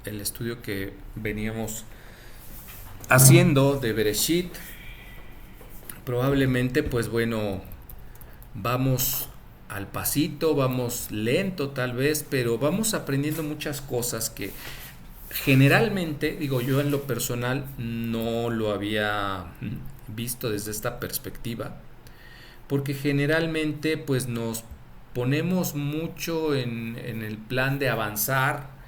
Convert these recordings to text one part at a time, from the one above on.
El estudio que veníamos haciendo de Bereshit. Probablemente, pues bueno, vamos al pasito, vamos lento tal vez, pero vamos aprendiendo muchas cosas que generalmente, digo yo en lo personal, no lo había visto desde esta perspectiva, porque generalmente pues nos ponemos mucho en el plan de avanzar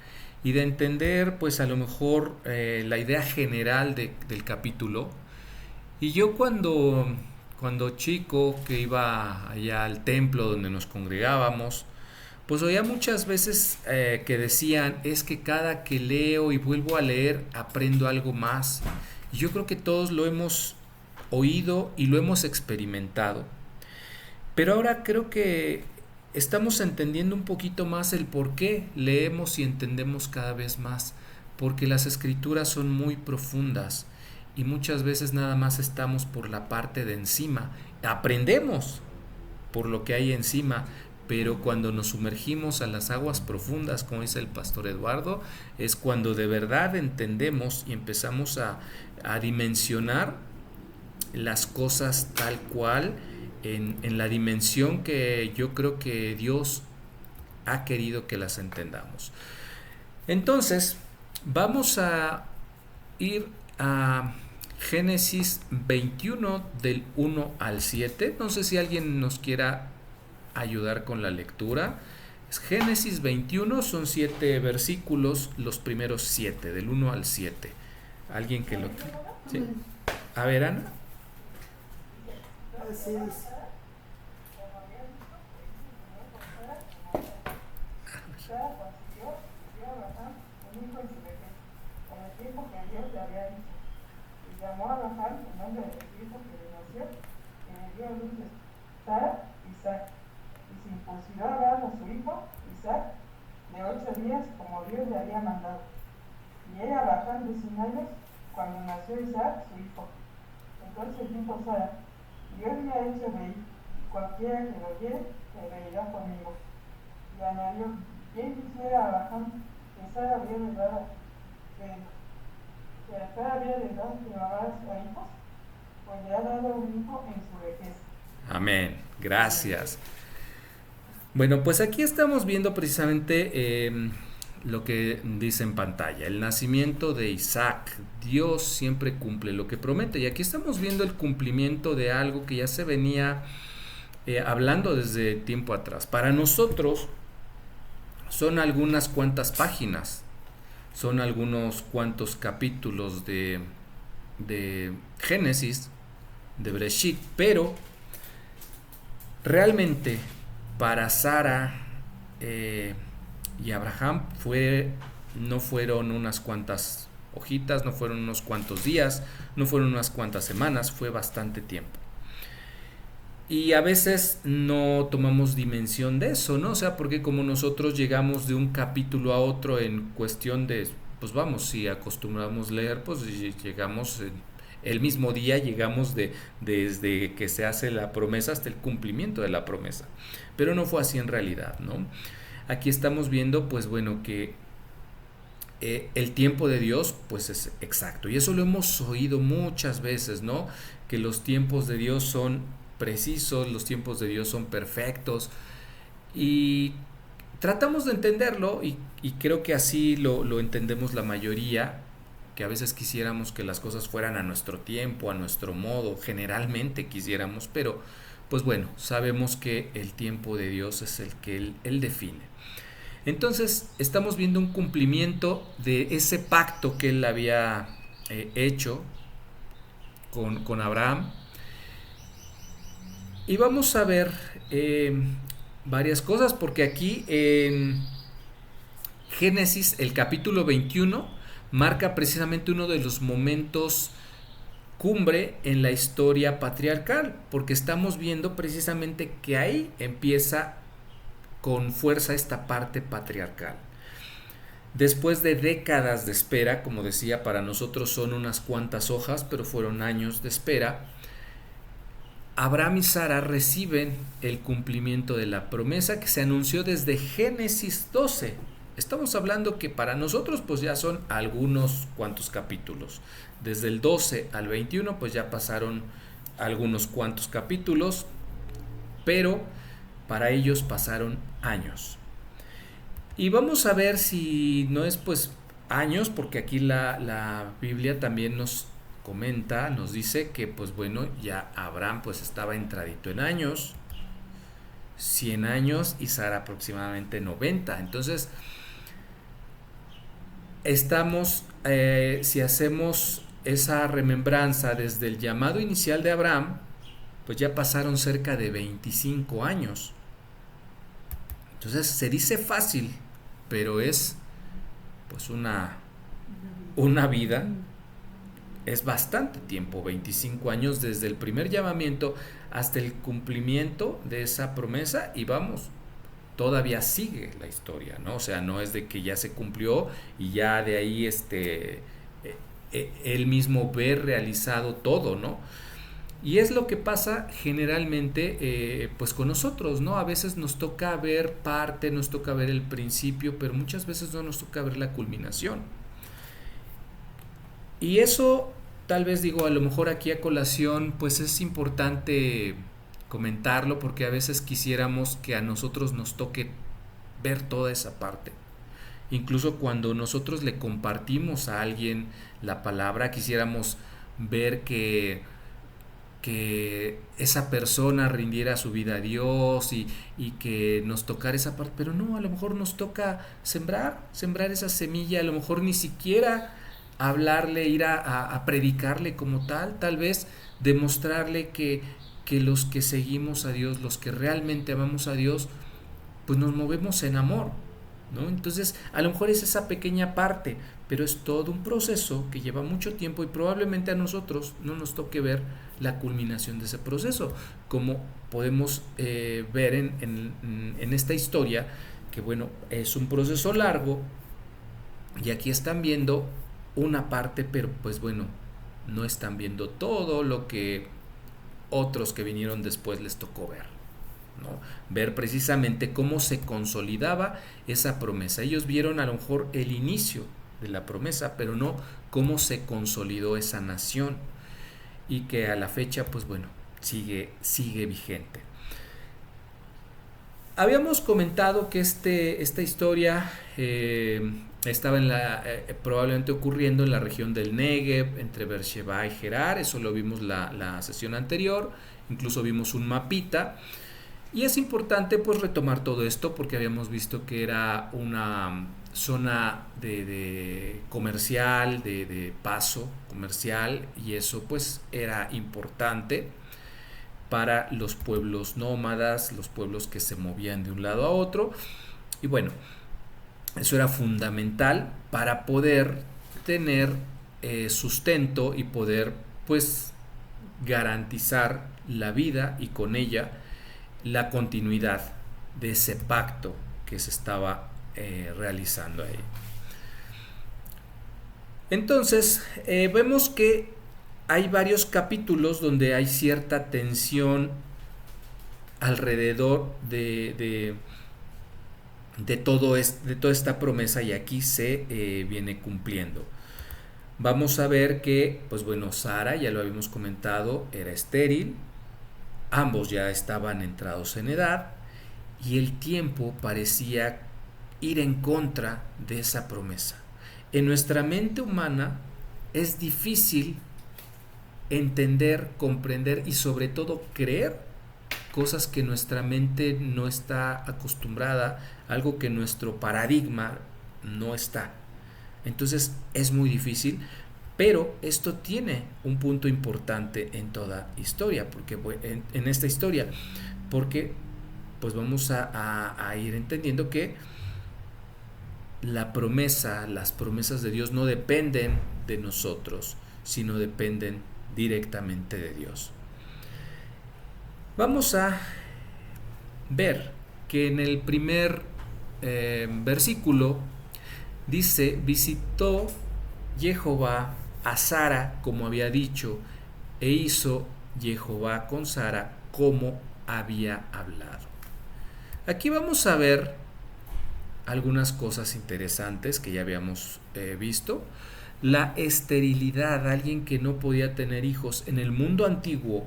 y de entender pues a lo mejor la idea general del capítulo. Y yo cuando chico que iba allá al templo donde nos congregábamos, pues oía muchas veces que decían, es que cada que leo y vuelvo a leer aprendo algo más. Y yo creo que todos lo hemos oído y lo hemos experimentado. Pero ahora creo que estamos entendiendo un poquito más el por qué leemos y entendemos cada vez más, porque las escrituras son muy profundas y muchas veces nada más estamos por la parte de encima. Aprendemos por lo que hay encima, pero cuando nos sumergimos a las aguas profundas, como dice el pastor Eduardo, es cuando de verdad entendemos y empezamos a dimensionar las cosas tal cual en la dimensión que yo creo que Dios ha querido que las entendamos. Entonces, vamos a ir a Génesis 21 del 1 al 7. No sé si alguien nos quiera ayudar con la lectura. Génesis 21 son 7 versículos, los primeros 7, del 1 al 7. ¿Alguien que lo... ¿Sí? A ver, Ana. Así es. Sara consiguió y dio a Abraham un hijo en su vejez, con el tiempo que Dios le había dicho. Y llamó a Abraham el nombre de su hijo que le nació, y le dio a luz Sara, Isaac. Y circuncidó a Abraham a su hijo, Isaac, de 8 días, como Dios le había mandado. Y era Abraham de 100 años cuando nació Isaac, su hijo. Entonces dijo Sara: Dios me ha hecho reír, y cualquiera que lo viere se reirá conmigo. Y añadió: ¿Quién quisiera a Abraham que Sara había de dar que Sara había de dar que mamara a hijos? Pues le ha dado un hijo en su vejez. Amén. Gracias. Bueno, pues aquí estamos viendo precisamente lo que dice en pantalla, el nacimiento de Isaac. Dios siempre cumple lo que promete y aquí estamos viendo el cumplimiento de algo que ya se venía hablando desde tiempo atrás. Para nosotros son algunas cuantas páginas, son algunos cuantos capítulos de Génesis, de Bereshit, pero realmente para Sara y Abraham no fueron unas cuantas hojitas, no fueron unos cuantos días, no fueron unas cuantas semanas, fue bastante tiempo. Y a veces no tomamos dimensión de eso, ¿no? O sea, porque como nosotros llegamos de un capítulo a otro en cuestión de, pues vamos, si acostumbramos leer, pues llegamos el mismo día, llegamos desde que se hace la promesa hasta el cumplimiento de la promesa. Pero no fue así en realidad, ¿no? Aquí estamos viendo, pues bueno, que el tiempo de Dios, pues es exacto. Y eso lo hemos oído muchas veces, ¿no? Que los tiempos de Dios son precisos, los tiempos de Dios son perfectos. Y tratamos de entenderlo y creo que así lo entendemos la mayoría, que a veces quisiéramos que las cosas fueran a nuestro tiempo, a nuestro modo, generalmente quisiéramos, pero pues bueno, sabemos que el tiempo de Dios es el que Él define. Entonces estamos viendo un cumplimiento de ese pacto que Él había hecho con Abraham. Y vamos a ver varias cosas, porque aquí en Génesis, el capítulo 21, marca precisamente uno de los momentos cumbre en la historia patriarcal, porque estamos viendo precisamente que ahí empieza con fuerza esta parte patriarcal. Después de décadas de espera, como decía, para nosotros son unas cuantas hojas, pero fueron años de espera, Abraham y Sara reciben el cumplimiento de la promesa que se anunció desde Génesis 12. Estamos hablando que para nosotros pues ya son algunos cuantos capítulos. Desde el 12 al 21 pues ya pasaron algunos cuantos capítulos, pero para ellos pasaron años. Y vamos a ver si no es pues años, porque aquí la Biblia también nos comenta, nos dice que pues bueno, ya Abraham pues estaba entradito en años, 100 años y Sara aproximadamente 90. Entonces, si hacemos esa remembranza desde el llamado inicial de Abraham, pues ya pasaron cerca de 25 años. Entonces se dice fácil, pero es pues una vida, es bastante tiempo, 25 años desde el primer llamamiento hasta el cumplimiento de esa promesa, y vamos, todavía sigue la historia, ¿no? O sea, no es de que ya se cumplió y ya de ahí él mismo ve realizado todo, ¿no? Y es lo que pasa generalmente pues con nosotros, ¿no? A veces nos toca ver parte, nos toca ver el principio, pero muchas veces no nos toca ver la culminación. Y eso, tal vez digo, a lo mejor aquí a colación, pues es importante comentarlo, porque a veces quisiéramos que a nosotros nos toque ver toda esa parte. Incluso cuando nosotros le compartimos a alguien la palabra, quisiéramos ver que esa persona rindiera su vida a Dios y que nos tocara esa parte, pero no, a lo mejor nos toca sembrar esa semilla, a lo mejor ni siquiera hablarle, ir a predicarle como tal vez demostrarle que los que seguimos a Dios, los que realmente amamos a Dios, pues nos movemos en amor, ¿no? Entonces, a lo mejor es esa pequeña parte, pero es todo un proceso que lleva mucho tiempo y probablemente a nosotros no nos toque ver la culminación de ese proceso, como podemos ver en esta historia, que bueno, es un proceso largo y aquí están viendo una parte, pero pues bueno, no están viendo todo lo que otros que vinieron después les tocó ver, ¿no? Ver precisamente cómo se consolidaba esa promesa. Ellos vieron a lo mejor el inicio de la promesa, pero no cómo se consolidó esa nación, y que a la fecha pues bueno, sigue vigente. Habíamos comentado que esta historia estaba probablemente ocurriendo en la región del Negev, entre Beersheba y Gerar. Eso lo vimos la sesión anterior, incluso vimos un mapita. Y es importante pues retomar todo esto, porque habíamos visto que era una zona de comercial, de paso comercial, y eso pues era importante para los pueblos nómadas, los pueblos que se movían de un lado a otro. Y bueno, eso era fundamental para poder tener sustento y poder pues garantizar la vida y con ella la continuidad de ese pacto que se estaba realizando ahí. Entonces vemos que hay varios capítulos donde hay cierta tensión alrededor de toda esta promesa, y aquí se viene cumpliendo. Vamos a ver que, pues bueno, Sara, ya lo habíamos comentado, era estéril, ambos ya estaban entrados en edad, y el tiempo parecía ir en contra de esa promesa. En nuestra mente humana es difícil entender, comprender y sobre todo creer cosas que nuestra mente no está acostumbrada, algo que nuestro paradigma no está. Entonces es muy difícil, pero esto tiene un punto importante en toda historia, porque en esta historia, porque pues vamos a ir entendiendo que las promesas de Dios no dependen de nosotros, sino dependen directamente de Dios. Vamos a ver que en el primer versículo dice: visitó Jehová a Sara como había dicho, e hizo Jehová con Sara como había hablado. Aquí vamos a ver algunas cosas interesantes que ya habíamos visto. La esterilidad, alguien que no podía tener hijos en el mundo antiguo,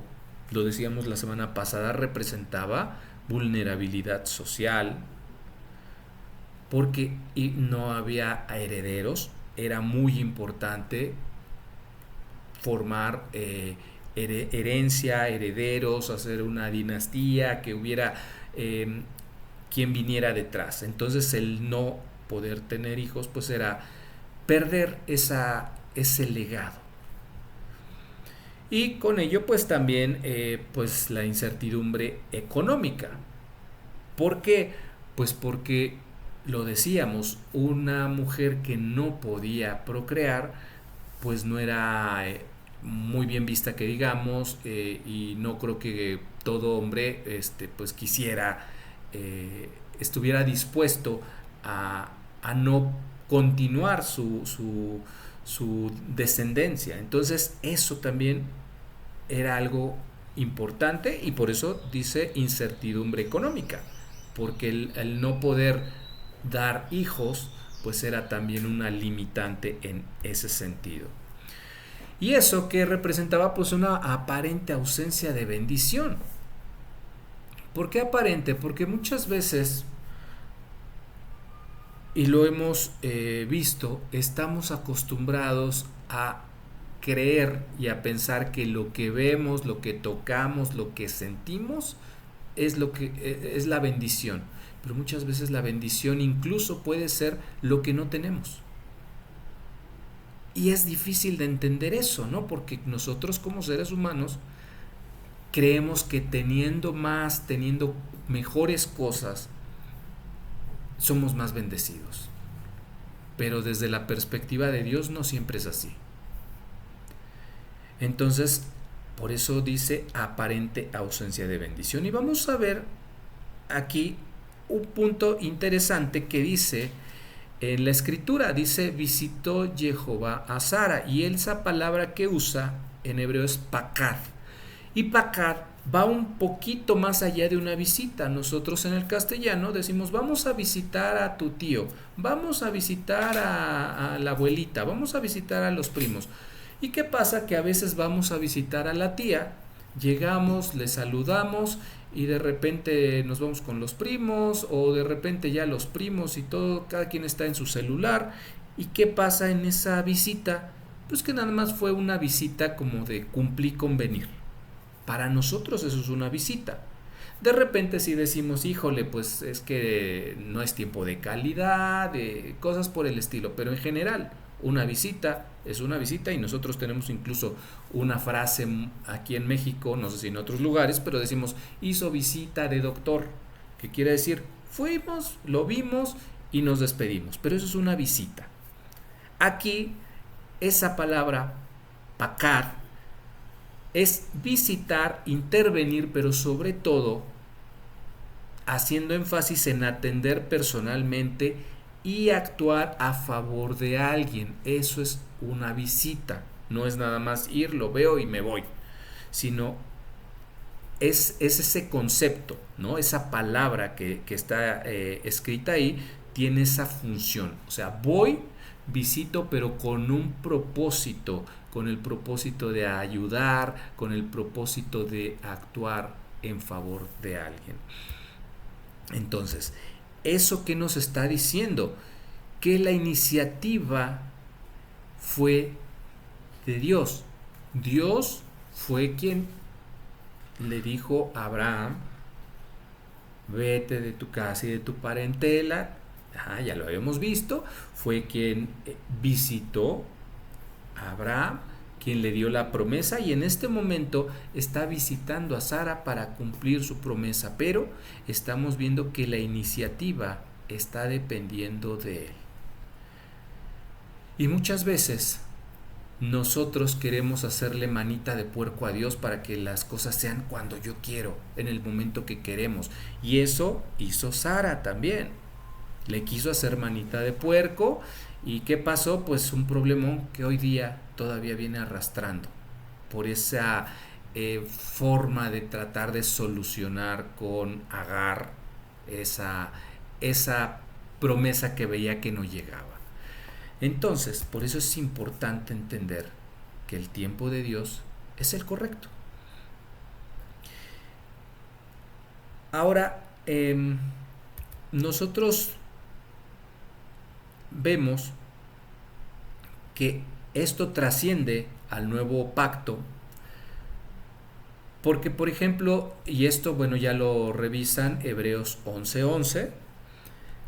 lo decíamos la semana pasada, representaba vulnerabilidad social, porque no había herederos, era muy importante formar herencia, herederos, hacer una dinastía, que hubiera quien viniera detrás. Entonces el no poder tener hijos pues era perder ese legado. Y con ello pues también pues la incertidumbre económica. ¿Por qué? Pues porque lo decíamos, una mujer que no podía procrear pues no era muy bien vista que digamos, y no creo que todo hombre pues quisiera, estuviera dispuesto a no continuar su descendencia. Entonces eso también era algo importante, y por eso dice incertidumbre económica, porque el no poder dar hijos pues era también una limitante en ese sentido. Y eso que representaba pues una aparente ausencia de bendición. ¿Por qué aparente? Porque muchas veces, y lo hemos visto, estamos acostumbrados a creer y a pensar que lo que vemos, lo que tocamos, lo que sentimos es lo que es la bendición. Pero muchas veces la bendición incluso puede ser lo que no tenemos. Y es difícil de entender eso, ¿no? Porque nosotros como seres humanos creemos que teniendo más, teniendo mejores cosas, somos más bendecidos. Pero desde la perspectiva de Dios no siempre es así. Entonces, por eso dice aparente ausencia de bendición. Y vamos a ver aquí un punto interesante que dice en la escritura. Dice, visitó Jehová a Sara, y esa palabra que usa en hebreo es pakad. Y pakad va un poquito más allá de una visita. Nosotros en el castellano decimos, vamos a visitar a tu tío, vamos a visitar a la abuelita, vamos a visitar a los primos. ¿Y qué pasa? Que a veces vamos a visitar a la tía, llegamos, le saludamos y de repente nos vamos con los primos, o de repente ya los primos y todo, cada quien está en su celular. ¿Y qué pasa en esa visita? Pues que nada más fue una visita como de cumplir con venir. Para nosotros eso es una visita. De repente si decimos, híjole, pues es que no es tiempo de calidad, de cosas por el estilo, pero en general una visita es una visita. Y nosotros tenemos incluso una frase aquí en México, no sé si en otros lugares, pero decimos, hizo visita de doctor, que quiere decir, fuimos, lo vimos y nos despedimos, pero eso es una visita. Aquí esa palabra, pakad, es visitar, intervenir, pero sobre todo haciendo énfasis en atender personalmente y actuar a favor de alguien. Eso es una visita. No es nada más ir, lo veo y me voy, sino es ese concepto, ¿no? Esa palabra que está escrita ahí tiene esa función. O sea, voy, visito, pero con un propósito, con el propósito de ayudar, con el propósito de actuar en favor de alguien. Entonces, ¿eso qué nos está diciendo? Que la iniciativa fue de Dios. Dios fue quien le dijo a Abraham, vete de tu casa y de tu parentela. Ya lo habíamos visto. Fue quien visitó a Abraham, quien le dio la promesa, y en este momento está visitando a Sara para cumplir su promesa, pero estamos viendo que la iniciativa está dependiendo de él. Y muchas veces nosotros queremos hacerle manita de puerco a Dios para que las cosas sean cuando yo quiero, en el momento que queremos. Y eso hizo Sara también. Le quiso hacer manita de puerco. ¿Y qué pasó? Pues un problemón que hoy día todavía viene arrastrando por esa forma de tratar de solucionar con Agar esa promesa que veía que no llegaba. Entonces, por eso es importante entender que el tiempo de Dios es el correcto. Ahora, nosotros vemos que esto trasciende al nuevo pacto, porque por ejemplo, y esto bueno ya lo revisan Hebreos 11:11,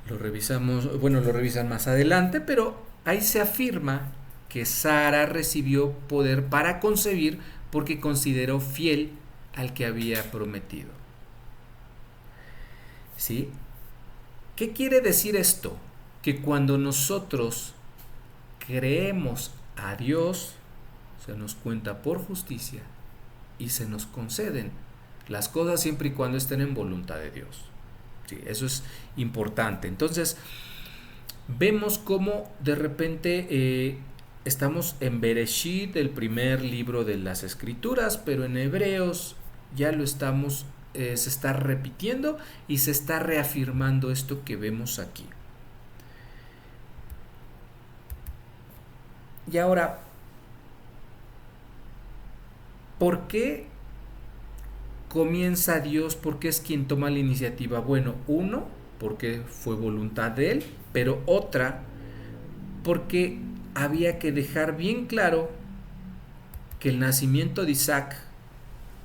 lo revisan más adelante, pero ahí se afirma que Sara recibió poder para concebir porque consideró fiel al que había prometido. ¿Sí? ¿Qué quiere decir esto? Que cuando nosotros creemos a Dios, se nos cuenta por justicia y se nos conceden las cosas siempre y cuando estén en voluntad de Dios. Sí, eso es importante. Entonces, vemos cómo de repente estamos en Bereshit, el primer libro de las Escrituras, pero en Hebreos ya lo estamos, se está repitiendo y se está reafirmando esto que vemos aquí. Y ahora, ¿por qué comienza Dios? ¿Por qué es quien toma la iniciativa? Bueno, uno, porque fue voluntad de Él, pero otra, porque había que dejar bien claro que el nacimiento de Isaac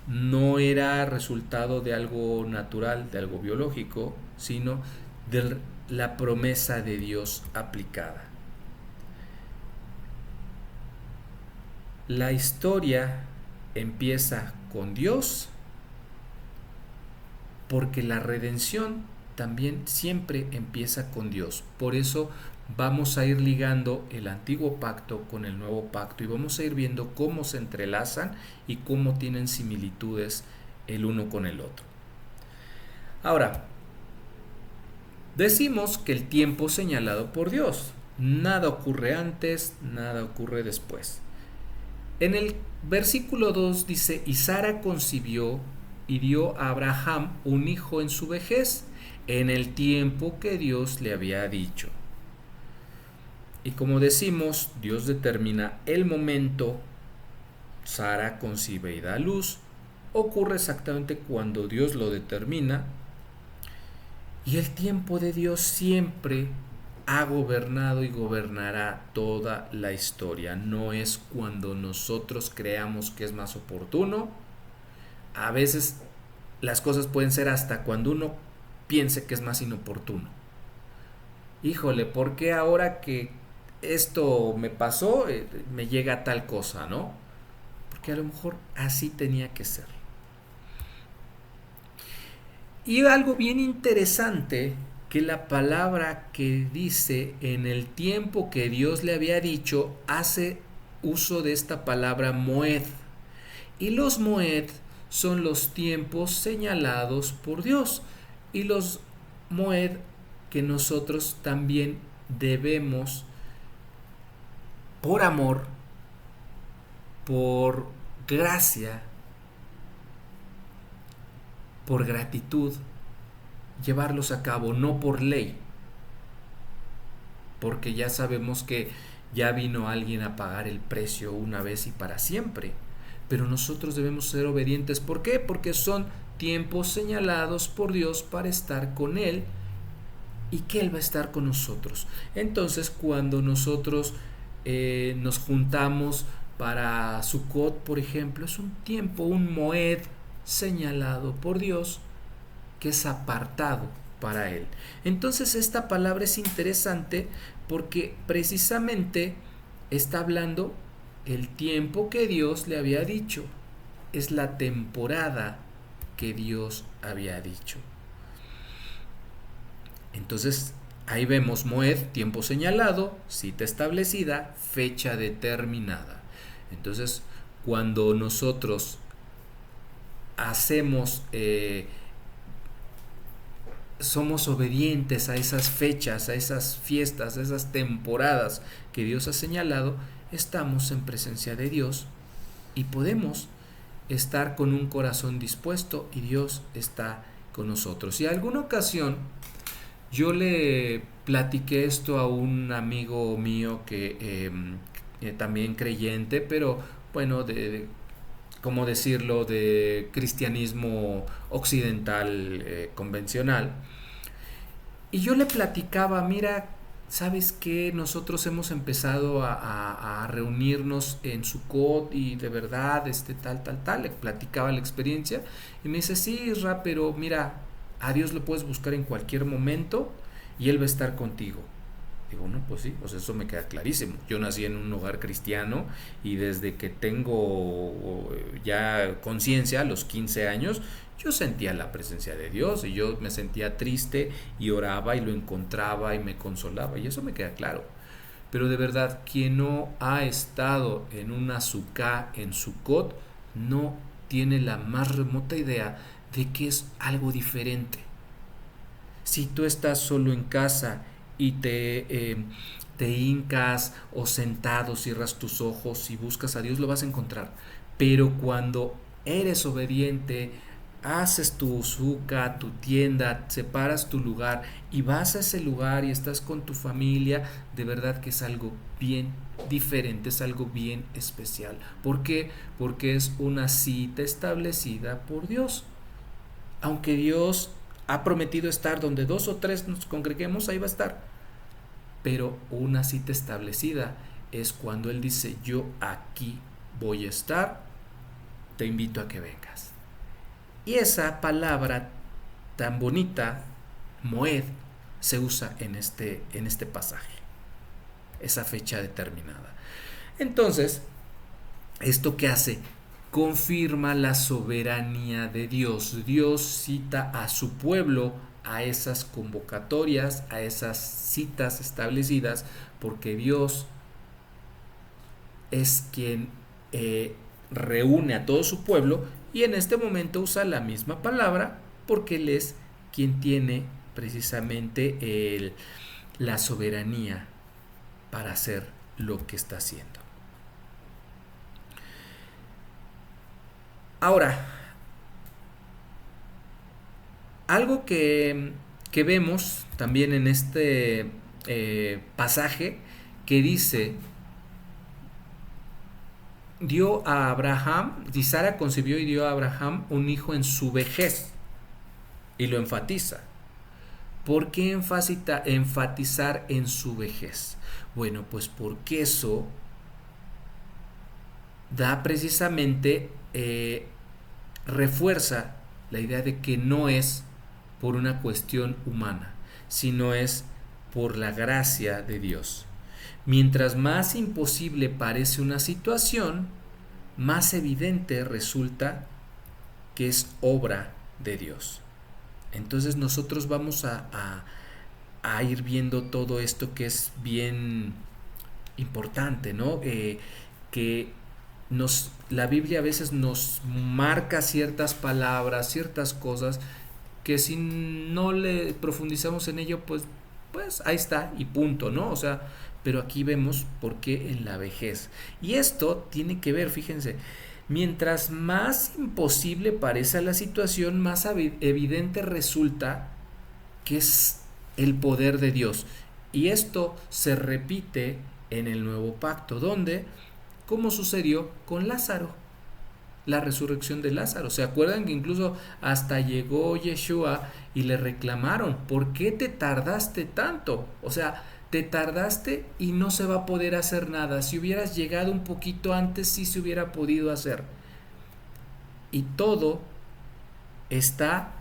no era resultado de algo natural, de algo biológico, sino de la promesa de Dios aplicada. La historia empieza con Dios porque la redención también siempre empieza con Dios. Por eso vamos a ir ligando el antiguo pacto con el nuevo pacto y vamos a ir viendo cómo se entrelazan y cómo tienen similitudes el uno con el otro. Ahora, decimos que el tiempo señalado por Dios, nada ocurre antes, nada ocurre después. En el versículo 2 dice, y Sara concibió y dio a Abraham un hijo en su vejez, en el tiempo que Dios le había dicho. Y como decimos, Dios determina el momento, Sara concibe y da a luz, ocurre exactamente cuando Dios lo determina, y el tiempo de Dios siempre ha gobernado y gobernará toda la historia. No es cuando nosotros creamos que es más oportuno. A veces las cosas pueden ser hasta cuando uno piense que es más inoportuno. Híjole, ¿por qué ahora que esto me pasó me llega tal cosa, no? Porque a lo mejor así tenía que ser. Y algo bien interesante, que la palabra que dice en el tiempo que Dios le había dicho, hace uso de esta palabra moed. Y los moed son los tiempos señalados por Dios. Y los moed que nosotros también debemos, por amor, por gracia, por gratitud, llevarlos a cabo, no por ley, porque ya sabemos que ya vino alguien a pagar el precio una vez y para siempre, pero nosotros debemos ser obedientes. ¿Por qué? Porque son tiempos señalados por Dios para estar con Él y que Él va a estar con nosotros. Entonces, cuando nosotros nos juntamos para Sukkot, por ejemplo, es un tiempo, un moed señalado por Dios, que es apartado para Él. Entonces esta palabra es interesante porque precisamente está hablando el tiempo que Dios le había dicho. Es la temporada que Dios había dicho. Entonces ahí vemos moed, tiempo señalado, cita establecida, fecha determinada. Entonces cuando nosotros hacemos somos obedientes a esas fechas, a esas fiestas, a esas temporadas que Dios ha señalado, estamos en presencia de Dios y podemos estar con un corazón dispuesto y Dios está con nosotros. Y en alguna ocasión yo le platiqué esto a un amigo mío que también creyente, pero bueno, ¿cómo decirlo?, de cristianismo occidental convencional. Y yo le platicaba, mira, ¿sabes qué? Nosotros hemos empezado a reunirnos en Sukkot y de verdad, tal. Le platicaba la experiencia y me dice, sí, Isra, pero mira, a Dios lo puedes buscar en cualquier momento y Él va a estar contigo. Digo, no, pues sí, pues eso me queda clarísimo. Yo nací en un hogar cristiano y desde que tengo ya conciencia, a los 15 años, yo sentía la presencia de Dios y yo me sentía triste y oraba y lo encontraba y me consolaba y eso me queda claro. Pero de verdad, quien no ha estado en una sukkah, en Sukkot, no tiene la más remota idea de que es algo diferente. Si tú estás solo en casa y te hincas o sentado, cierras tus ojos y buscas a Dios, lo vas a encontrar. Pero cuando eres obediente, haces tu suca, tu tienda, separas tu lugar y vas a ese lugar y estás con tu familia, de verdad que es algo bien diferente, es algo bien especial. ¿Por qué? Porque es una cita establecida por Dios. Aunque Dios ha prometido estar donde 2 o 3 nos congreguemos, ahí va a estar. Pero una cita establecida es cuando Él dice, yo aquí voy a estar, te invito a que vengas. Y esa palabra tan bonita, Moed, se usa en este pasaje, esa fecha determinada. Entonces, ¿esto qué hace? Confirma la soberanía de Dios. Dios cita a su pueblo a esas convocatorias, a esas citas establecidas, porque Dios es quien reúne a todo su pueblo y en este momento usa la misma palabra porque Él es quien tiene precisamente la soberanía para hacer lo que está haciendo. Ahora, algo que vemos también en este pasaje que dice, dio a Abraham, y Sara concibió y dio a Abraham un hijo en su vejez, y lo enfatiza. ¿Por qué enfatizar en su vejez? Bueno, pues porque eso da precisamente, refuerza la idea de que no es por una cuestión humana, sino es por la gracia de Dios. Mientras más imposible parece una situación, más evidente resulta que es obra de Dios. Entonces nosotros vamos a ir viendo todo esto que es bien importante, ¿no? Que la Biblia a veces nos marca ciertas palabras, ciertas cosas, que si no le profundizamos en ello, pues ahí está y punto, ¿no? O sea, pero aquí vemos por qué en la vejez. Y esto tiene que ver, fíjense, mientras más imposible parece la situación, más evidente resulta que es el poder de Dios. Y esto se repite en el nuevo pacto, donde, como sucedió con Lázaro, la resurrección de Lázaro. ¿Se acuerdan que incluso hasta llegó Yeshua y le reclamaron, ¿por qué te tardaste tanto? O sea, te tardaste y no se va a poder hacer nada. Si hubieras llegado un poquito antes, sí se hubiera podido hacer. Y todo está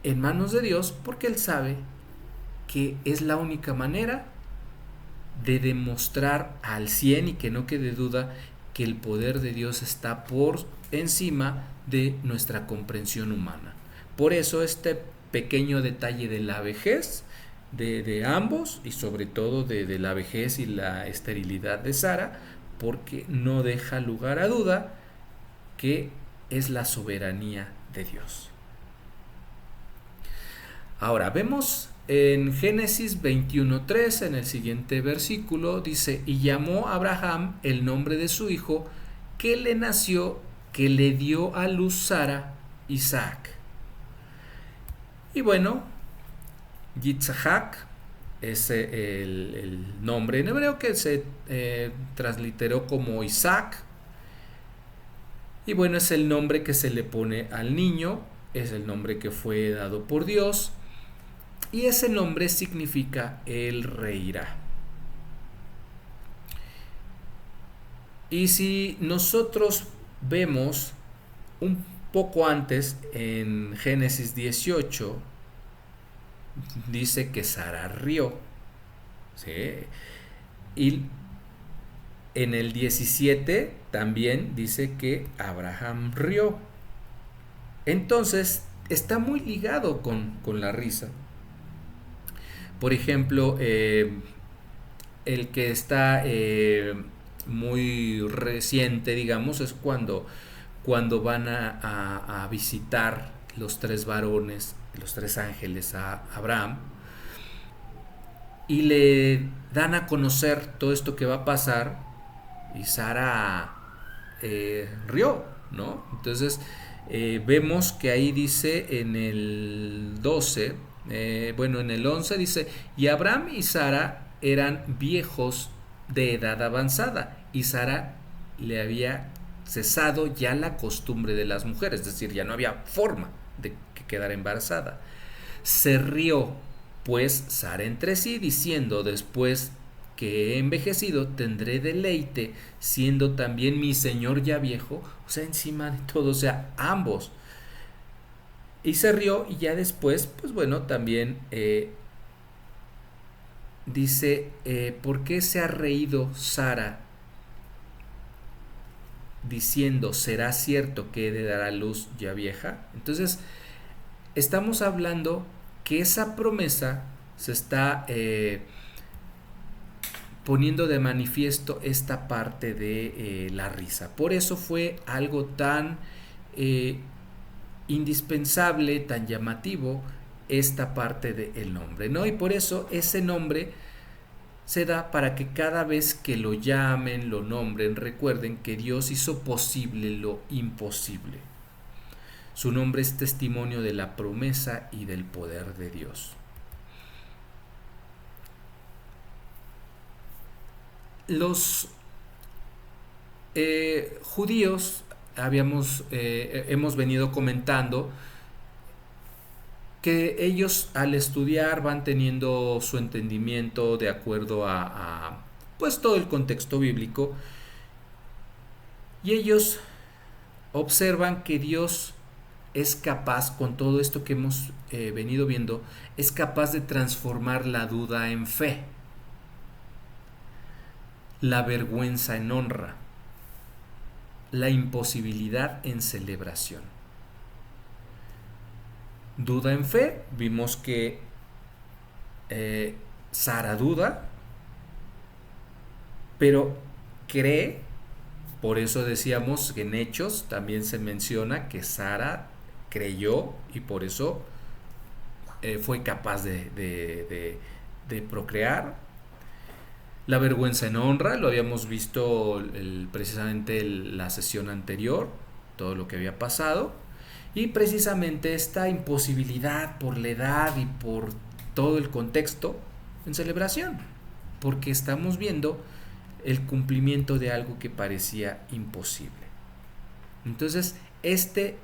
en manos de Dios porque Él sabe que es la única manera de demostrar al 100 y que no quede duda que el poder de Dios está por encima de nuestra comprensión humana. Por eso este pequeño detalle de la vejez de ambos y sobre todo de la vejez y la esterilidad de Sara, porque no deja lugar a duda que es la soberanía de Dios. Ahora vemos en Génesis 21:3, en el siguiente versículo, dice, y llamó a Abraham el nombre de su hijo que le nació, que le dio a luz Sara, Isaac. Y bueno, Yitzhak es el nombre en hebreo que se transliteró como Isaac. Y bueno, es el nombre que se le pone al niño, es el nombre que fue dado por Dios. Y ese nombre significa Él reirá. Y si nosotros vemos un poco antes en Génesis 18, dice que Sara rió. ¿Sí? Y en el 17 también dice que Abraham rió. Entonces está muy ligado con la risa. Por ejemplo, el que está muy reciente, digamos, es cuando van a visitar los tres varones, los tres ángeles a Abraham, y le dan a conocer todo esto que va a pasar, y Sara rió, ¿no? Entonces vemos que ahí dice en el 12, bueno, en el 11 dice, y Abraham y Sara eran viejos de edad avanzada, y Sara le había cesado ya la costumbre de las mujeres, es decir, ya no había forma de que quedara embarazada. Se rió pues Sara entre sí, diciendo, después que he envejecido tendré deleite, siendo también mi señor ya viejo, o sea, encima de todo, o sea, ambos. Y se rió, y ya después, pues bueno, también dice, ¿por qué se ha reído Sara diciendo, será cierto que he de dar a luz ya vieja? Entonces, estamos hablando que esa promesa se está poniendo de manifiesto esta parte de la risa. Por eso fue algo tan indispensable, tan llamativo, esta parte del nombre, ¿no? Y por eso ese nombre se da para que cada vez que lo llamen, lo nombren, recuerden que Dios hizo posible lo imposible. Su nombre es testimonio de la promesa y del poder de Dios. Los judíos hemos venido comentando que ellos al estudiar van teniendo su entendimiento de acuerdo a pues todo el contexto bíblico, y ellos observan que Dios es capaz, con todo esto que hemos venido viendo, es capaz de transformar la duda en fe, la vergüenza en honra, la imposibilidad en celebración. Duda en fe, vimos que Sara duda, pero cree. Por eso decíamos que en Hechos también se menciona que Sara creyó, y por eso fue capaz de procrear. La vergüenza en honra, lo habíamos visto precisamente la sesión anterior, todo lo que había pasado. Y precisamente esta imposibilidad por la edad y por todo el contexto en celebración, porque estamos viendo el cumplimiento de algo que parecía imposible. Entonces, este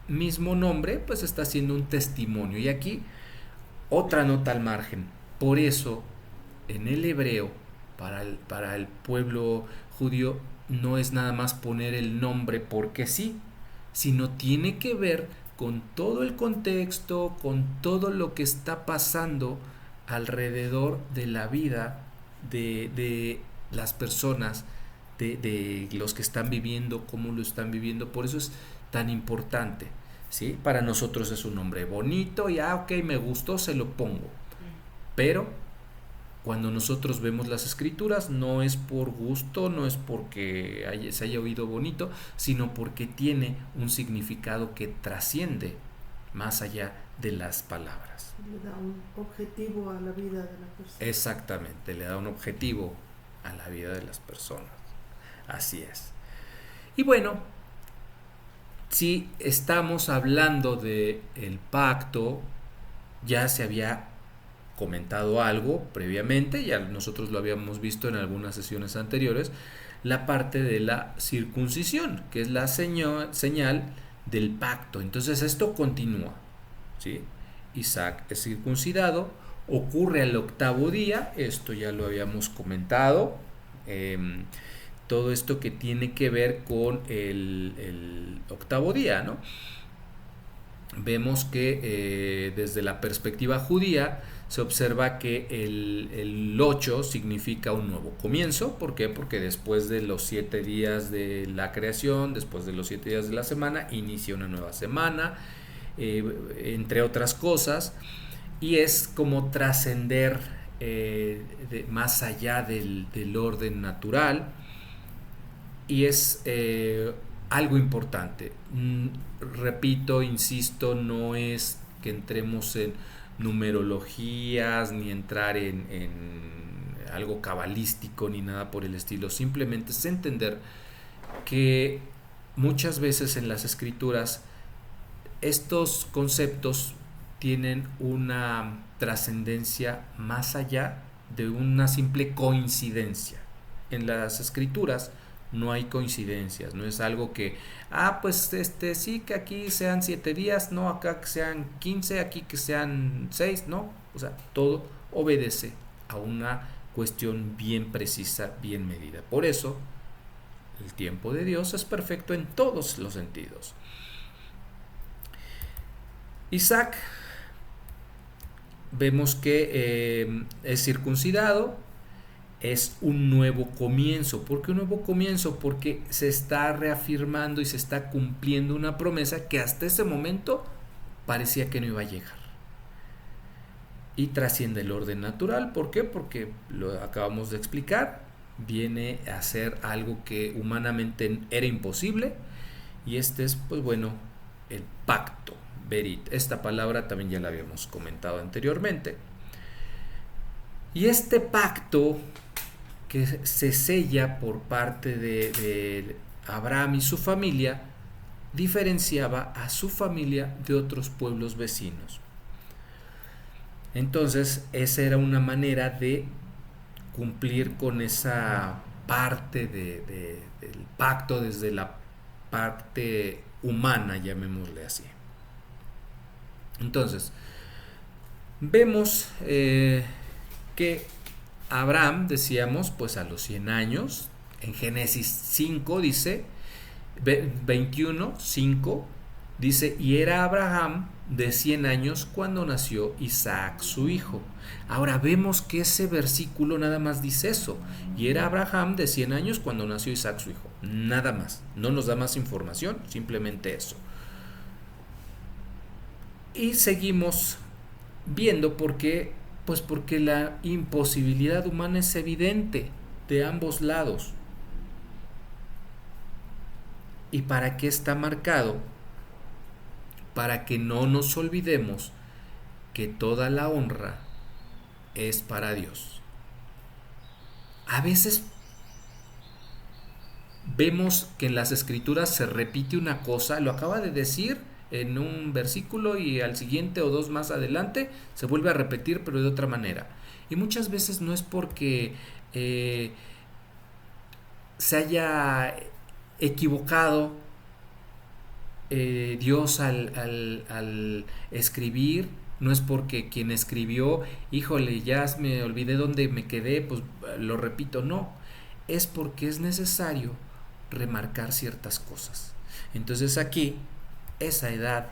mismo nombre pues está siendo un testimonio. Y aquí otra nota al margen. Por eso, en el hebreo, para el pueblo judío, no es nada más poner el nombre porque sí, sino tiene que ver con todo el contexto, con todo lo que está pasando alrededor de la vida de las personas, de los que están viviendo, cómo lo están viviendo. Por eso es tan importante, ¿sí? Para nosotros es un nombre bonito y ok, me gustó, se lo pongo. Pero cuando nosotros vemos las escrituras, no es por gusto, no es porque se haya oído bonito, sino porque tiene un significado que trasciende más allá de las palabras. Le da un objetivo a la vida de la persona. Exactamente, le da un objetivo a la vida de las personas. Así es. Y bueno, si estamos hablando de el pacto, ya se había comentado algo previamente, ya nosotros lo habíamos visto en algunas sesiones anteriores, la parte de la circuncisión, que es la señal del pacto. Entonces esto continúa, ¿sí? Isaac es circuncidado, ocurre al octavo día, esto ya lo habíamos comentado, todo esto que tiene que ver con el octavo día, ¿no? Vemos que desde la perspectiva judía se observa que el 8 significa un nuevo comienzo. ¿Por qué? Porque después de los 7 días de la creación, después de los 7 días de la semana, inicia una nueva semana, entre otras cosas, y es como trascender más allá del orden natural, y es algo importante. Repito, insisto, no es que entremos en numerologías ni entrar en algo cabalístico ni nada por el estilo, simplemente es entender que muchas veces en las escrituras estos conceptos tienen una trascendencia más allá de una simple coincidencia. En las escrituras no hay coincidencias, no es algo que, pues sí, que aquí sean 7 días, no, acá que sean 15, aquí que sean 6, no, o sea, todo obedece a una cuestión bien precisa, bien medida. Por eso, el tiempo de Dios es perfecto en todos los sentidos. Isaac, vemos que es circuncidado, es un nuevo comienzo. ¿Por qué un nuevo comienzo? Porque se está reafirmando y se está cumpliendo una promesa que hasta ese momento parecía que no iba a llegar. Y trasciende el orden natural. ¿Por qué? Porque lo acabamos de explicar. Viene a ser algo que humanamente era imposible. Y este es, pues bueno, el pacto. Berit. Esta palabra también ya la habíamos comentado anteriormente. Y este pacto que se sella por parte de Abraham y su familia, diferenciaba a su familia de otros pueblos vecinos. Entonces, esa era una manera de cumplir con esa parte del pacto desde la parte humana, llamémosle así. Entonces, vemos que Abraham, decíamos, pues a los 100 años, en Génesis 5 dice, 21, 5, dice, y era Abraham de 100 años cuando nació Isaac su hijo. Ahora vemos que ese versículo nada más dice eso, y era Abraham de 100 años cuando nació Isaac su hijo, nada más, no nos da más información, simplemente eso. Y seguimos viendo por qué. Pues porque la imposibilidad humana es evidente de ambos lados. ¿Y para qué está marcado? Para que no nos olvidemos que toda la honra es para Dios. A veces vemos que en las escrituras se repite una cosa, lo acaba de decir en un versículo y al siguiente o dos más adelante se vuelve a repetir, pero de otra manera. Y muchas veces no es porque se haya equivocado Dios al escribir, no es porque quien escribió, híjole, ya me olvidé dónde me quedé, pues lo repito, no, es porque es necesario remarcar ciertas cosas. Entonces aquí, esa edad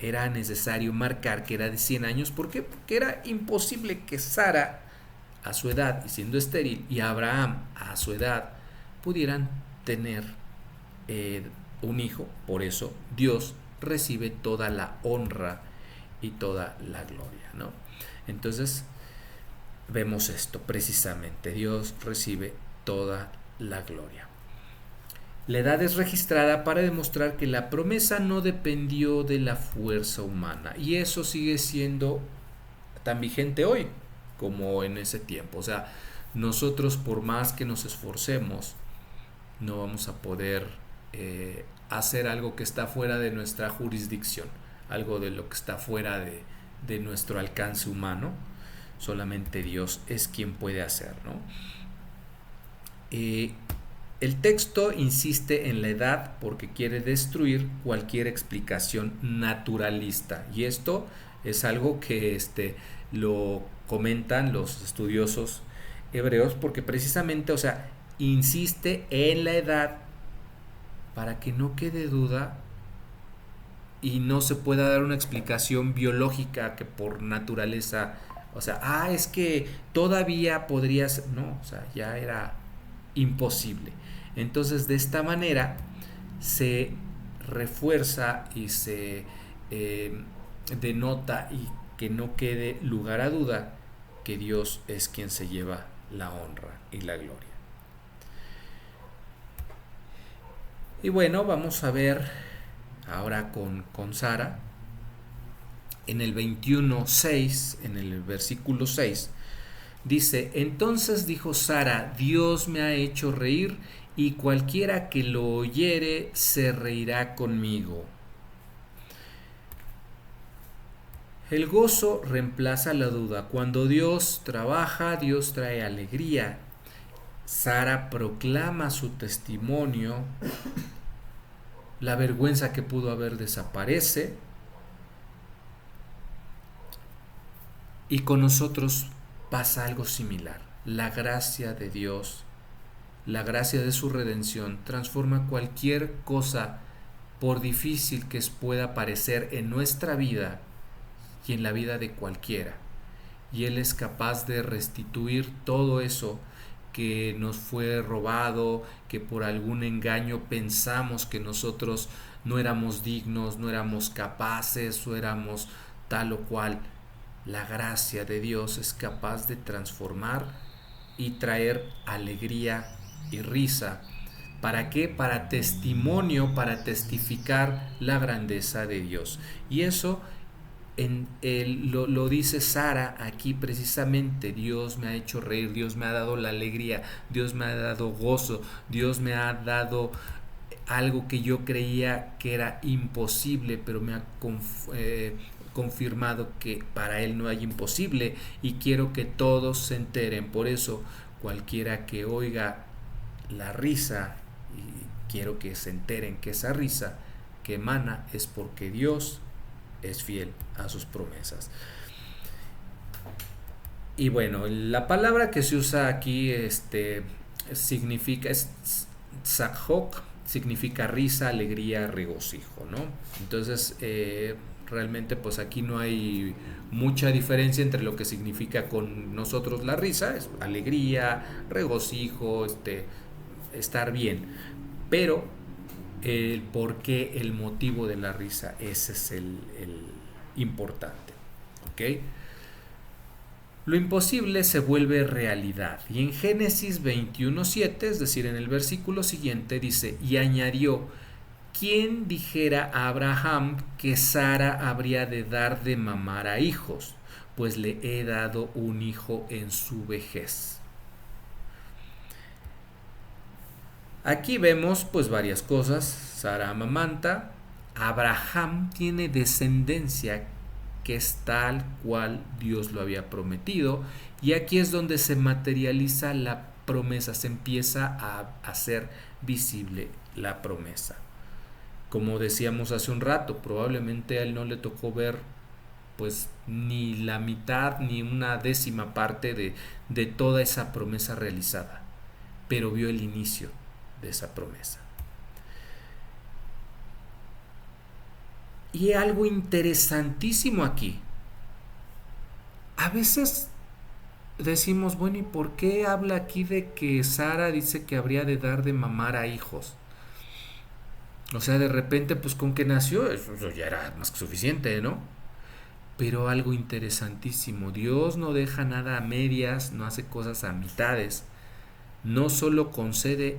era necesario marcar que era de 100 años. ¿Por qué? Porque era imposible que Sara, a su edad y siendo estéril, y Abraham, a su edad, pudieran tener un hijo. Por eso Dios recibe toda la honra y toda la gloria, ¿no? Entonces vemos esto precisamente, Dios recibe toda la gloria. La edad es registrada para demostrar que la promesa no dependió de la fuerza humana, y eso sigue siendo tan vigente hoy como en ese tiempo. O sea, nosotros por más que nos esforcemos no vamos a poder hacer algo que está fuera de nuestra jurisdicción, algo de lo que está fuera de nuestro alcance humano. Solamente Dios es quien puede hacer, ¿no? El texto insiste en la edad porque quiere destruir cualquier explicación naturalista, y esto es algo que lo comentan los estudiosos hebreos, porque precisamente, o sea, insiste en la edad para que no quede duda y no se pueda dar una explicación biológica que por naturaleza, o sea, es que todavía podrías, no, o sea, ya era imposible. Entonces, de esta manera se refuerza y se denota, y que no quede lugar a duda, que Dios es quien se lleva la honra y la gloria. Y bueno, vamos a ver ahora con Sara. En el 21:6, en el versículo 6, dice: entonces dijo Sara, Dios me ha hecho reír, y cualquiera que lo oyere se reirá conmigo. El gozo reemplaza la duda. Cuando Dios trabaja, Dios trae alegría. Sara proclama su testimonio. La vergüenza que pudo haber desaparece. Y con nosotros pasa algo similar. La gracia de Dios, la gracia de su redención, transforma cualquier cosa, por difícil que pueda parecer en nuestra vida y en la vida de cualquiera. Y Él es capaz de restituir todo eso que nos fue robado, que por algún engaño pensamos que nosotros no éramos dignos, no éramos capaces o éramos tal o cual. La gracia de Dios es capaz de transformar y traer alegría y risa. ¿Para qué? Para testimonio, para testificar la grandeza de Dios. Y eso lo dice Sara aquí precisamente. Dios me ha hecho reír, Dios me ha dado la alegría, Dios me ha dado gozo, Dios me ha dado algo que yo creía que era imposible, pero me ha confirmado que para Él no hay imposible, y quiero que todos se enteren. Por eso, cualquiera que oiga la risa, y quiero que se enteren que esa risa que emana es porque Dios es fiel a sus promesas. Y bueno, la palabra que se usa aquí significa, es tzachok, significa risa, alegría, regocijo, ¿no? Entonces, realmente pues aquí no hay mucha diferencia entre lo que significa con nosotros la risa, es alegría, regocijo, estar bien, pero el por qué, el motivo de la risa, ese es el importante, ¿ok? Lo imposible se vuelve realidad, y en Génesis 21:7, es decir, en el versículo siguiente, dice: y añadió: ¿quién dijera a Abraham que Sara habría de dar de mamar a hijos? Pues le he dado un hijo en su vejez. Aquí vemos pues varias cosas. Sara amamanta, Abraham tiene descendencia que es tal cual Dios lo había prometido, y aquí es donde se materializa la promesa, se empieza a hacer visible la promesa. Como decíamos hace un rato, probablemente a él no le tocó ver pues ni la mitad ni una décima parte de toda esa promesa realizada, pero vio el inicio de esa promesa. Y algo interesantísimo aquí. A veces decimos, bueno, ¿y por qué habla aquí de que Sara dice que habría de dar de mamar a hijos? O sea, de repente, pues con que nació, eso ya era más que suficiente, ¿no? Pero algo interesantísimo, Dios no deja nada a medias, no hace cosas a mitades. No solo concede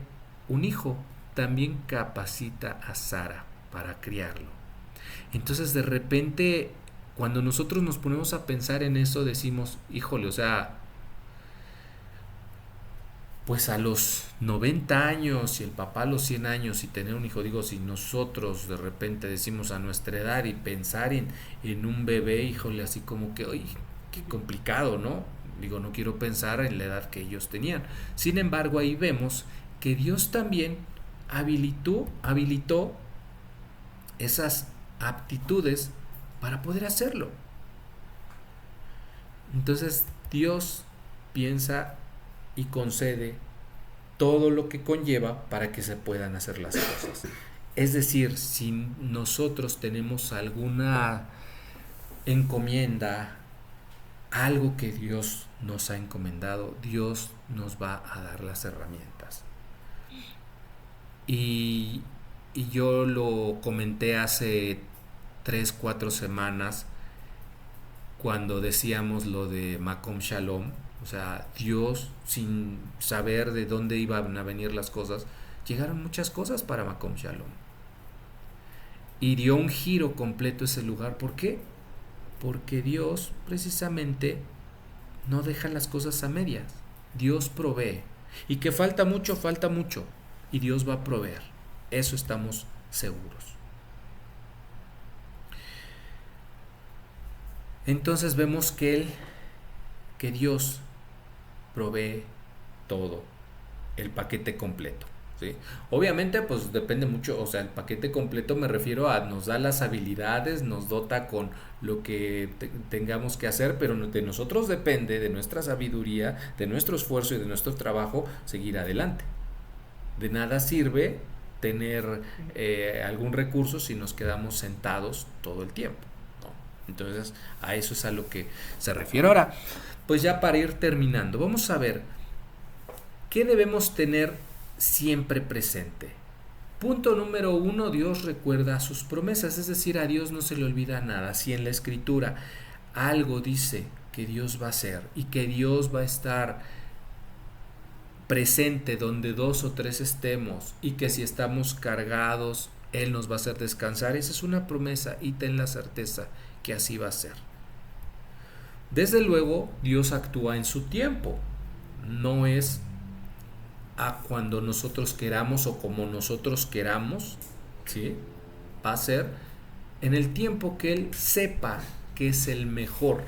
un hijo, también capacita a Sara para criarlo. Entonces, de repente, cuando nosotros nos ponemos a pensar en eso, decimos, híjole, o sea, pues a los 90 años y el papá a los 100 años y tener un hijo, digo, si nosotros de repente decimos a nuestra edad y pensar en un bebé, híjole, así como que, uy, qué complicado, ¿no? Digo, no quiero pensar en la edad que ellos tenían. Sin embargo, ahí vemos que Dios también habilitó esas aptitudes para poder hacerlo. Entonces, Dios piensa y concede todo lo que conlleva para que se puedan hacer las cosas. Es decir, si nosotros tenemos alguna encomienda, algo que Dios nos ha encomendado, Dios nos va a dar las herramientas. Y, y yo lo comenté hace 3, 4 semanas cuando decíamos lo de Makom Shalom, o sea, Dios, sin saber de dónde iban a venir las cosas, llegaron muchas cosas para Makom Shalom. Y dio un giro completo ese lugar. ¿Por qué? Porque Dios precisamente no deja las cosas a medias. Dios provee. Y que falta mucho. Y Dios va a proveer. Eso estamos seguros. Entonces vemos que Dios provee todo, el paquete completo, ¿sí? Obviamente, pues depende mucho, o sea, el paquete completo me refiero a nos da las habilidades, nos dota con lo que tengamos que hacer, pero de nosotros depende, de nuestra sabiduría, de nuestro esfuerzo y de nuestro trabajo, seguir adelante. De nada sirve tener algún recurso si nos quedamos sentados todo el tiempo. Entonces, a eso es a lo que se refiere. Ahora, pues ya para ir terminando, vamos a ver qué debemos tener siempre presente. Punto número 1, Dios recuerda sus promesas, es decir, a Dios no se le olvida nada. Si en la Escritura algo dice que Dios va a hacer y que Dios va a estar presente donde 2 o 3 estemos y que si estamos cargados, Él nos va a hacer descansar, esa es una promesa y ten la certeza que así va a ser. Desde luego, Dios actúa en su tiempo, no es a cuando nosotros queramos o como nosotros queramos, ¿sí? Va a ser en el tiempo que Él sepa que es el mejor,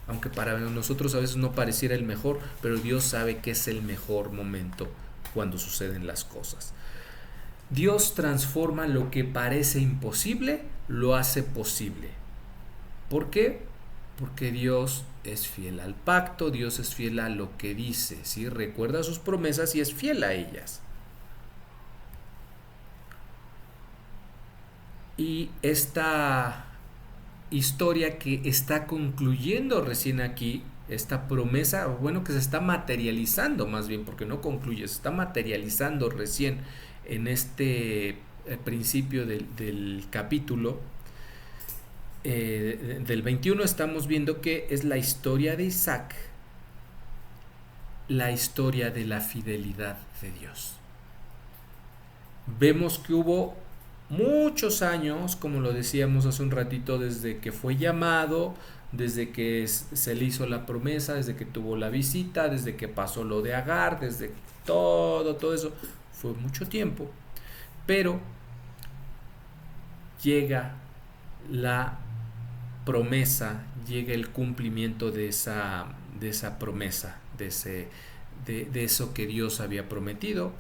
aunque para nosotros a veces no pareciera el mejor, pero Dios sabe que es el mejor momento cuando suceden las cosas. Dios transforma lo que parece imposible, lo hace posible. ¿Por qué? Porque Dios es fiel al pacto, Dios es fiel a lo que dice, ¿sí? Recuerda sus promesas y es fiel a ellas. Y esta historia que está concluyendo recién aquí, esta promesa, bueno, que se está materializando más bien, porque no concluye, se está materializando recién en este principio del capítulo, del 21 estamos viendo que es la historia de Isaac, la historia de la fidelidad de Dios. Vemos que hubo muchos años, como lo decíamos hace un ratito, desde que fue llamado, desde que se le hizo la promesa, desde que tuvo la visita, desde que pasó lo de Agar, desde todo eso, fue mucho tiempo, pero llega la promesa, llega el cumplimiento de esa promesa, de eso que Dios había prometido,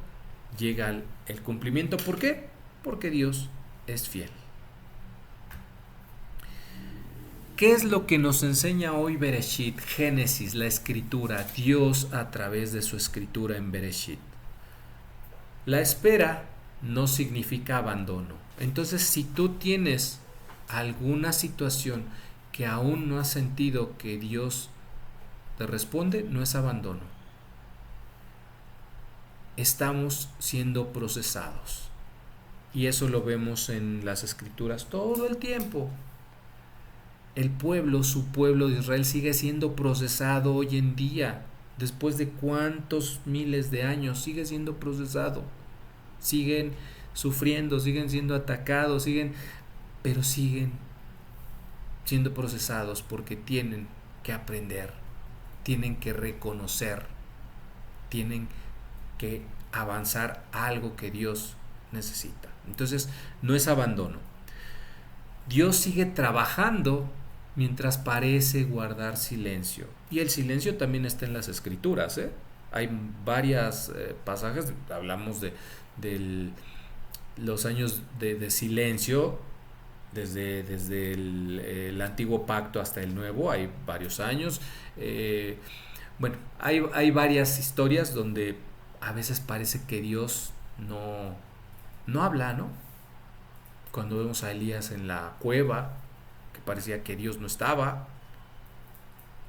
llega el cumplimiento. ¿Por qué? Porque Dios es fiel. ¿Qué es lo que nos enseña hoy Bereshit, Génesis, la escritura, Dios a través de su escritura en Bereshit? La espera no significa abandono. Entonces, si tú tienes alguna situación que aún no has sentido que Dios te responde, no es abandono. Estamos siendo procesados. Y eso lo vemos en las escrituras todo el tiempo. El pueblo, su pueblo de Israel, sigue siendo procesado hoy en día. Después de cuántos miles de años, sigue siendo procesado. Siguen sufriendo, siguen siendo atacados, pero siguen siendo procesados porque tienen que aprender, tienen que reconocer tienen que avanzar a algo que Dios necesita. Entonces, no es abandono. Dios sigue trabajando mientras parece guardar silencio. Y el silencio también está en las escrituras, ¿eh? Hay varios pasajes, hablamos de los años de silencio, desde el antiguo pacto hasta el nuevo, hay varios años. Bueno, hay varias historias donde a veces parece que Dios no habla, ¿no? Cuando vemos a Elías en la cueva, que parecía que Dios no estaba,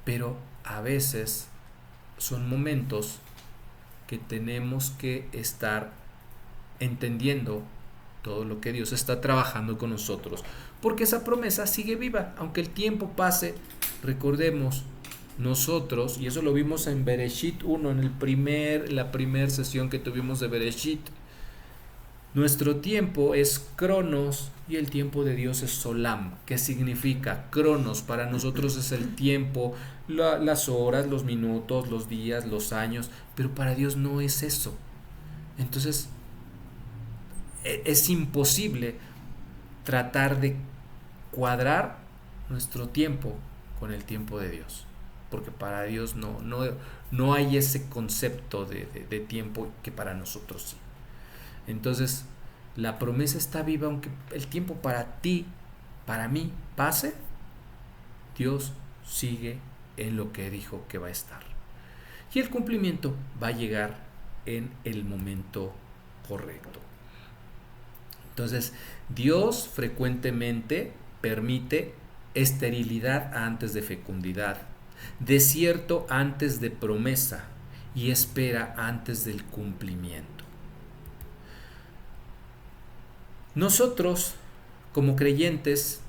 pero a veces son momentos que tenemos que estar entendiendo todo lo que Dios está trabajando con nosotros, porque esa promesa sigue viva, aunque el tiempo pase. Recordemos, nosotros, y eso lo vimos en Bereshit 1, en la primera sesión que tuvimos de Bereshit, nuestro tiempo es Cronos y el tiempo de Dios es Solam. ¿Qué significa? Cronos para nosotros es el tiempo, las horas, los minutos, los días, los años, pero para Dios no es eso. Entonces, es imposible tratar de cuadrar nuestro tiempo con el tiempo de Dios, porque para Dios no hay ese concepto de tiempo que para nosotros sí. Entonces, la promesa está viva, aunque el tiempo para ti, para mí, pase, Dios sigue en lo que dijo que va a estar. Y el cumplimiento va a llegar en el momento correcto. Entonces, Dios frecuentemente permite esterilidad antes de fecundidad, desierto antes de promesa y espera antes del cumplimiento. Nosotros, como creyentes,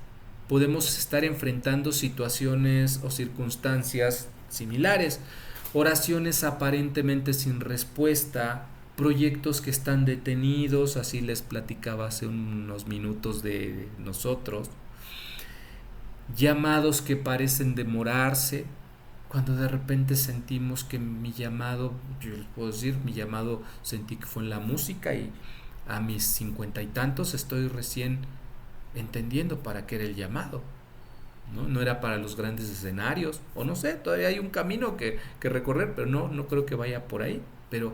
podemos estar enfrentando situaciones o circunstancias similares, oraciones aparentemente sin respuesta, proyectos que están detenidos, así les platicaba hace unos minutos de nosotros, llamados que parecen demorarse, cuando de repente sentimos que mi llamado, yo les puedo decir, mi llamado sentí que fue en la música y a mis 50 y tantos estoy recién entendiendo para qué era el llamado. No era para los grandes escenarios, o no sé, todavía hay un camino que recorrer, pero no creo que vaya por ahí. Pero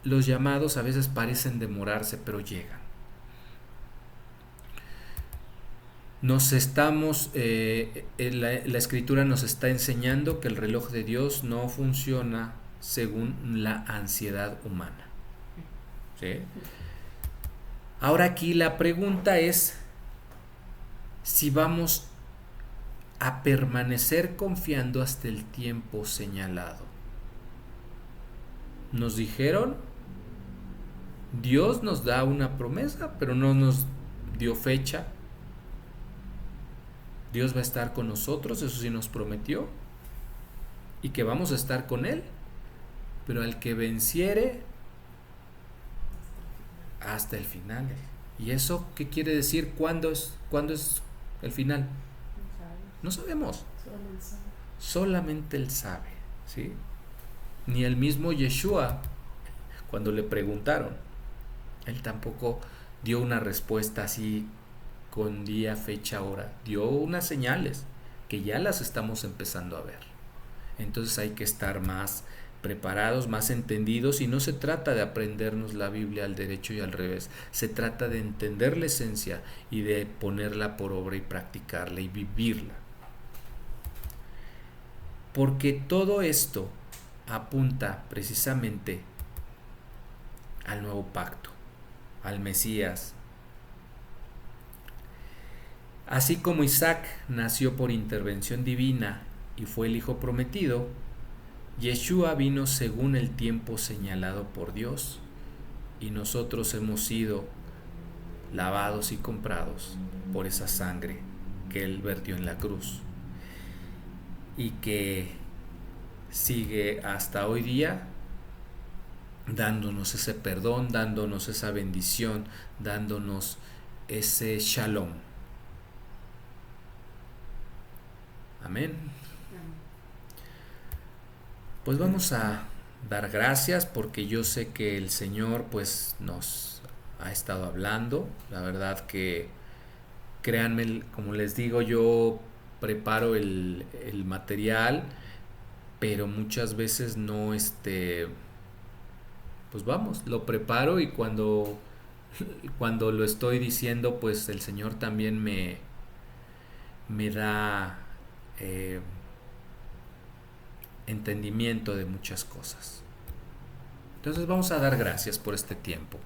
los llamados a veces parecen demorarse, pero llegan. La escritura nos está enseñando que el reloj de Dios no funciona según la ansiedad humana. ¿Sí? Ahora aquí la pregunta es si vamos a permanecer confiando hasta el tiempo señalado. Nos dijeron, Dios nos da una promesa, pero no nos dio fecha. Dios va a estar con nosotros, eso sí nos prometió, y que vamos a estar con Él, pero al que venciere hasta el final. ¿Y eso qué quiere decir? ¿Cuándo es el final? No sabemos. Solamente Él sabe, ¿sí? Ni el mismo Yeshua, cuando le preguntaron, Él tampoco dio una respuesta así con día, fecha, hora. Dio unas señales que ya las estamos empezando a ver. Entonces hay que estar más preparados, más entendidos, y no se trata de aprendernos la Biblia al derecho y al revés, se trata de entender la esencia y de ponerla por obra y practicarla y vivirla. Porque todo esto apunta precisamente al nuevo pacto, al Mesías. Así como Isaac nació por intervención divina y fue el hijo prometido, Yeshua vino según el tiempo señalado por Dios, y nosotros hemos sido lavados y comprados por esa sangre que Él vertió en la cruz y que sigue hasta hoy día dándonos ese perdón, dándonos esa bendición, dándonos ese shalom. Amén. Pues vamos a dar gracias porque yo sé que el Señor pues nos ha estado hablando. La verdad que créanme, como les digo, yo preparo el material, pero muchas veces no pues vamos, lo preparo y cuando lo estoy diciendo, pues el Señor también me da eh, entendimiento de muchas cosas. Entonces vamos a dar gracias por este tiempo.